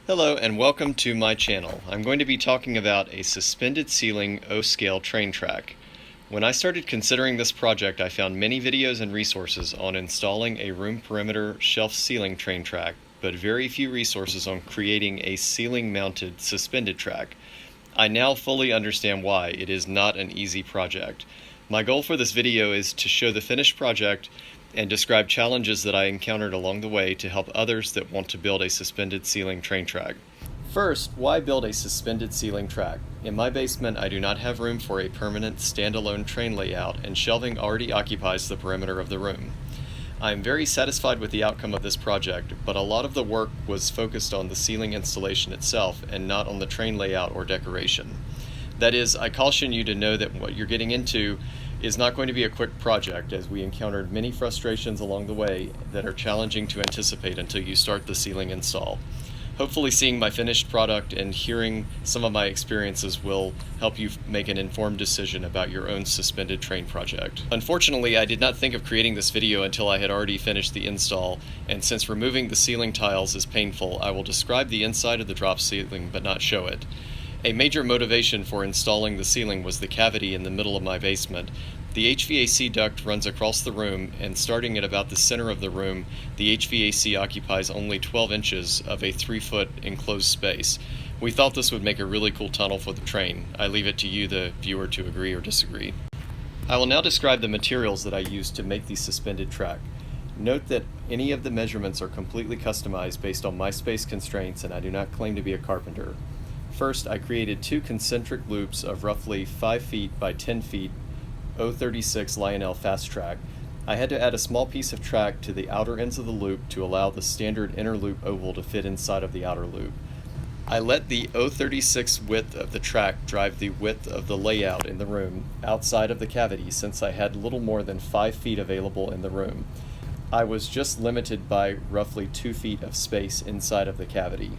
Hello and welcome to my channel. I'm going to be talking about a suspended ceiling O-scale train track. When I started considering this project, I found many videos and resources on installing a room perimeter shelf ceiling train track, but very few resources on creating a ceiling mounted suspended track. I now fully understand why it is not an easy project. My goal for this video is to show the finished project and describe challenges that I encountered along the way to help others that want to build a suspended ceiling train track. First, why build a suspended ceiling track? In my basement, I do not have room for a permanent standalone train layout, and shelving already occupies the perimeter of the room. I am very satisfied with the outcome of this project, but a lot of the work was focused on the ceiling installation itself and not on the train layout or decoration. That is, I caution you to know that what you're getting into is not going to be a quick project, as we encountered many frustrations along the way that are challenging to anticipate until you start the ceiling install. Hopefully seeing my finished product and hearing some of my experiences will help you make an informed decision about your own suspended train project. Unfortunately, I did not think of creating this video until I had already finished the install, and since removing the ceiling tiles is painful, I will describe the inside of the drop ceiling but not show it. A major motivation for installing the ceiling was the cavity in the middle of my basement. The HVAC duct runs across the room, and starting at about the center of the room, the HVAC occupies only 12 inches of a 3-foot enclosed space. We thought this would make a really cool tunnel for the train. I leave it to you, the viewer, to agree or disagree. I will now describe the materials that I used to make the suspended track. Note that any of the measurements are completely customized based on my space constraints, and I do not claim to be a carpenter. First, I created 2 concentric loops of roughly 5 feet by 10 feet O36 Lionel Fast Track. I had to add a small piece of track to the outer ends of the loop to allow the standard inner loop oval to fit inside of the outer loop. I let the O36 width of the track drive the width of the layout in the room outside of the cavity, since I had little more than 5 feet available in the room. I was just limited by roughly 2 feet of space inside of the cavity.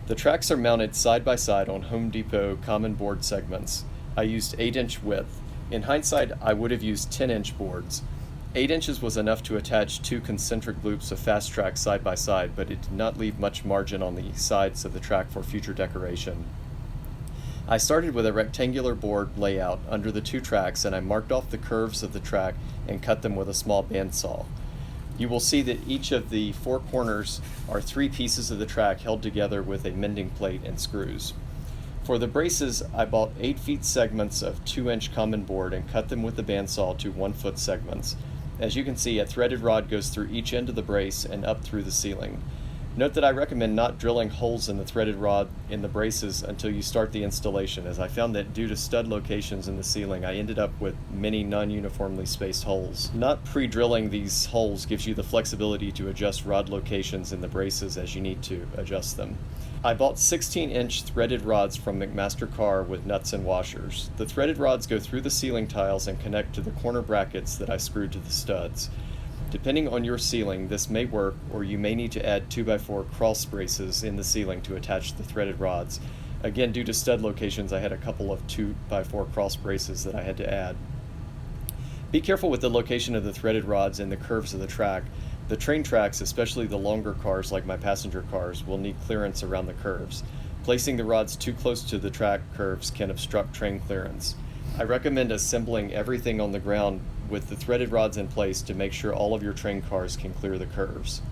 The tracks are mounted side by side on Home Depot common board segments. I used 8-inch width. In hindsight, I would have used 10-inch boards. 8 inches was enough to attach 2 concentric loops of fast track side by side, but it did not leave much margin on the sides of the track for future decoration. I started with a rectangular board layout under the 2 tracks, and I marked off the curves of the track and cut them with a small bandsaw. You will see that each of the 4 corners are 3 pieces of the track held together with a mending plate and screws. For the braces, I bought 8 feet segments of 2-inch common board and cut them with the bandsaw to 1-foot segments. As you can see, a threaded rod goes through each end of the brace and up through the ceiling. Note that I recommend not drilling holes in the threaded rod in the braces until you start the installation, as I found that due to stud locations in the ceiling, I ended up with many non-uniformly spaced holes. Not pre-drilling these holes gives you the flexibility to adjust rod locations in the braces as you need to adjust them. I bought 16-inch threaded rods from McMaster-Carr with nuts and washers. The threaded rods go through the ceiling tiles and connect to the corner brackets that I screwed to the studs. Depending on your ceiling, this may work, or you may need to add 2x4 cross braces in the ceiling to attach the threaded rods. Again, due to stud locations, I had a couple of 2x4 cross braces that I had to add. Be careful with the location of the threaded rods and the curves of the track. The train tracks, especially the longer cars like my passenger cars, will need clearance around the curves. Placing the rods too close to the track curves can obstruct train clearance. I recommend assembling everything on the ground with the threaded rods in place to make sure all of your train cars can clear the curves.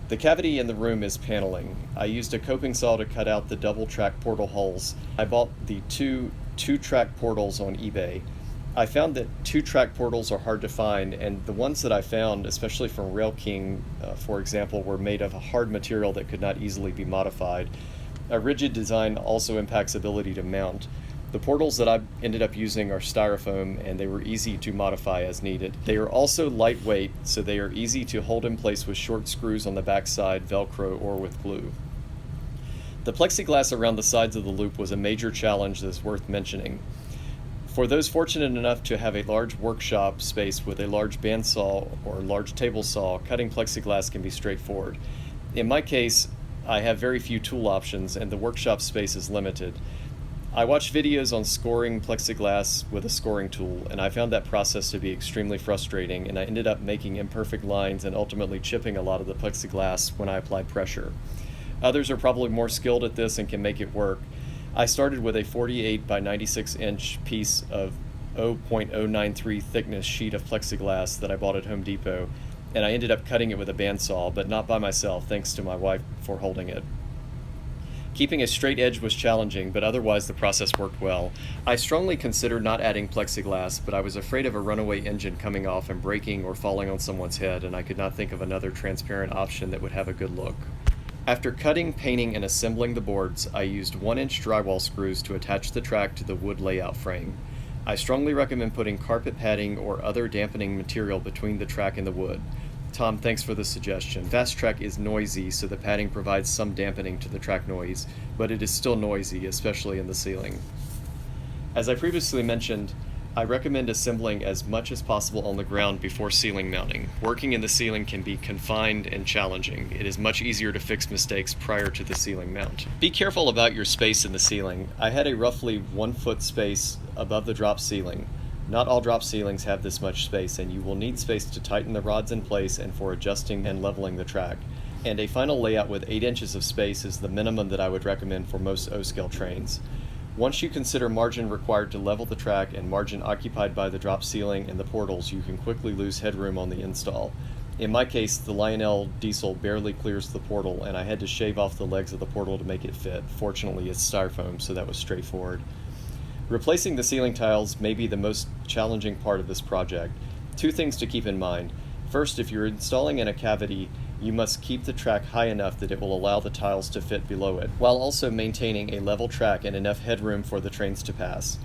The cavity in the room is paneling. I used a coping saw to cut out the double track portal holes. I bought the two track portals on eBay. I found that 2-track portals are hard to find, and the ones that I found, especially from Rail King, for example, were made of a hard material that could not easily be modified. A rigid design also impacts ability to mount. The portals that I ended up using are styrofoam, and they were easy to modify as needed. They are also lightweight, so they are easy to hold in place with short screws on the backside, Velcro, or with glue. The plexiglass around the sides of the loop was a major challenge that is worth mentioning. For those fortunate enough to have a large workshop space with a large bandsaw or large table saw, cutting plexiglass can be straightforward. In my case, I have very few tool options and the workshop space is limited. I watched videos on scoring plexiglass with a scoring tool, and I found that process to be extremely frustrating, and I ended up making imperfect lines and ultimately chipping a lot of the plexiglass when I applied pressure. Others are probably more skilled at this and can make it work. I started with a 48 by 96 inch piece of 0.093 thickness sheet of plexiglass that I bought at Home Depot, and I ended up cutting it with a bandsaw, but not by myself, thanks to my wife for holding it. Keeping a straight edge was challenging, but otherwise the process worked well. I strongly considered not adding plexiglass, but I was afraid of a runaway engine coming off and breaking or falling on someone's head, and I could not think of another transparent option that would have a good look. After cutting, painting, and assembling the boards, I used 1-inch drywall screws to attach the track to the wood layout frame. I strongly recommend putting carpet padding or other dampening material between the track and the wood. Tom, thanks for the suggestion. Fast Track is noisy, so the padding provides some dampening to the track noise, but it is still noisy, especially in the ceiling. As I previously mentioned, I recommend assembling as much as possible on the ground before ceiling mounting. Working in the ceiling can be confined and challenging. It is much easier to fix mistakes prior to the ceiling mount. Be careful about your space in the ceiling. I had a roughly 1 foot space above the drop ceiling. Not all drop ceilings have this much space, and you will need space to tighten the rods in place and for adjusting and leveling the track. And a final layout with 8 inches of space is the minimum that I would recommend for most O-scale trains. Once you consider margin required to level the track and margin occupied by the drop ceiling and the portals, you can quickly lose headroom on the install. In my case, the Lionel diesel barely clears the portal, and I had to shave off the legs of the portal to make it fit. Fortunately, it's styrofoam, so that was straightforward. Replacing the ceiling tiles may be the most challenging part of this project. 2 things to keep in mind. First, if you're installing in a cavity, you must keep the track high enough that it will allow the tiles to fit below it, while also maintaining a level track and enough headroom for the trains to pass.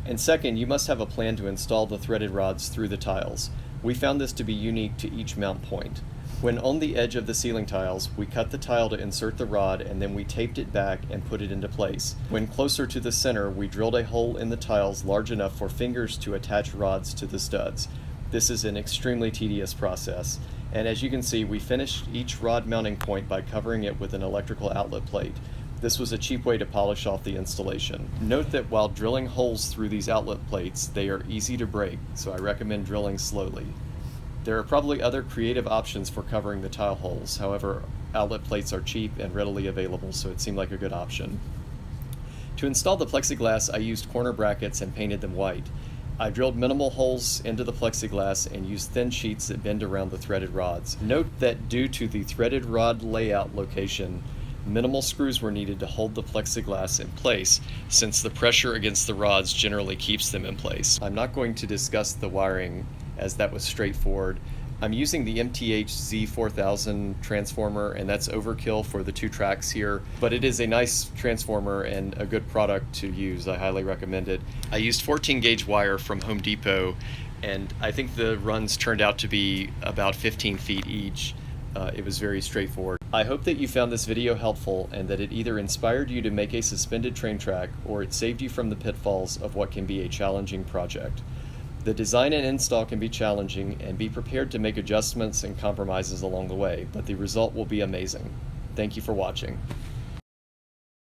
And second, you must have a plan to install the threaded rods through the tiles. We found this to be unique to each mount point. When on the edge of the ceiling tiles, we cut the tile to insert the rod, and then we taped it back and put it into place. When closer to the center, we drilled a hole in the tiles large enough for fingers to attach rods to the studs. This is an extremely tedious process, and as you can see, we finished each rod mounting point by covering it with an electrical outlet plate. This was a cheap way to polish off the installation. Note that while drilling holes through these outlet plates, they are easy to break, so I recommend drilling slowly. There are probably other creative options for covering the tile holes. However, outlet plates are cheap and readily available, so it seemed like a good option. To install the plexiglass, I used corner brackets and painted them white. I drilled minimal holes into the plexiglass and used thin sheets that bend around the threaded rods. Note that due to the threaded rod layout location, minimal screws were needed to hold the plexiglass in place, since the pressure against the rods generally keeps them in place. I'm not going to discuss the wiring, as that was straightforward. I'm using the MTH Z4000 transformer, and that's overkill for the 2 tracks here, but it is a nice transformer and a good product to use. I highly recommend it. I used 14 gauge wire from Home Depot, and I think the runs turned out to be about 15 feet each. It was very straightforward. I hope that you found this video helpful and that it either inspired you to make a suspended train track or it saved you from the pitfalls of what can be a challenging project. The design and install can be challenging, and be prepared to make adjustments and compromises along the way, but the result will be amazing. Thank you for watching.